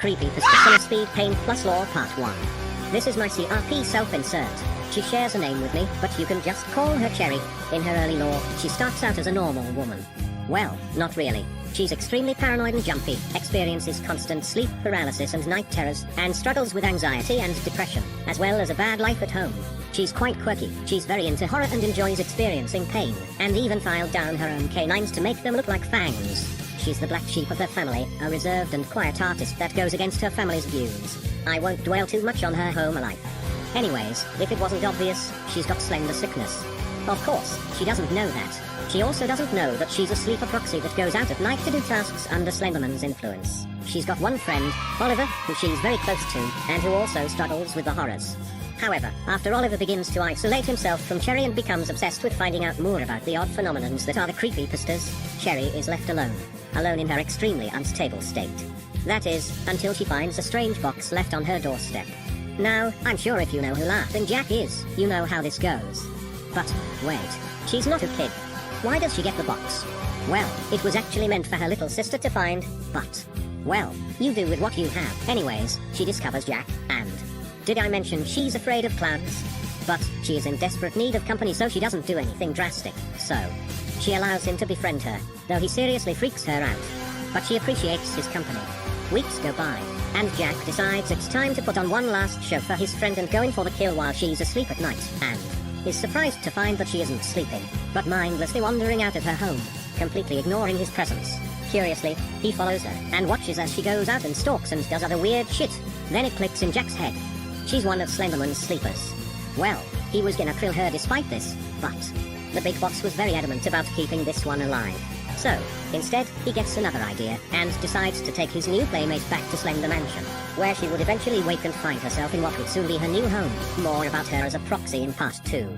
Creepypasta Summer Speed Paint Plus Law Part 1. This is my CRP self-insert. She shares a name with me, but you can just call her Cherry. In her early lore, she starts out as a normal woman. Well, not really. She's extremely paranoid and jumpy, experiences constant sleep paralysis and night terrors, and struggles with anxiety and depression, as well as a bad life at home. She's quite quirky, she's very into horror and enjoys experiencing pain, and even filed down her own canines to make them look like fangs. She's the black sheep of her family, a reserved and quiet artist that goes against her family's views. I won't dwell too much on her home life. Anyways, if it wasn't obvious, she's got slender sickness. Of course, she doesn't know that. She also doesn't know that she's a sleeper proxy that goes out at night to do tasks under Slenderman's influence. She's got one friend, Oliver, who she's very close to, and who also struggles with the horrors. However, after Oliver begins to isolate himself from Cherry and becomes obsessed with finding out more about the odd phenomenons that are the creepypastas, Cherry is left alone. Alone in her extremely unstable state. That is, until she finds a strange box left on her doorstep. Now, I'm sure if you know who Laughing Jack is, you know how this goes. But, wait, she's not a kid. Why does she get the box? Well, it was actually meant for her little sister to find, but, well, you do with what you have. Anyways, she discovers Jack, and did I mention she's afraid of clowns? But she is in desperate need of company, so she doesn't do anything drastic. So she allows him to befriend her, though he seriously freaks her out. But she appreciates his company. Weeks go by, and Jack decides it's time to put on one last show for his friend and go in for the kill while she's asleep at night, and is surprised to find that she isn't sleeping, but mindlessly wandering out of her home, completely ignoring his presence. Curiously, he follows her, and watches as she goes out and stalks and does other weird shit. Then it clicks in Jack's head. She's one of Slenderman's sleepers. Well, he was gonna kill her despite this, but the big boss was very adamant about keeping this one alive. So, instead, he gets another idea, and decides to take his new playmate back to Slender Mansion, where she would eventually wake and find herself in what would soon be her new home. More about her as a proxy in Part 2.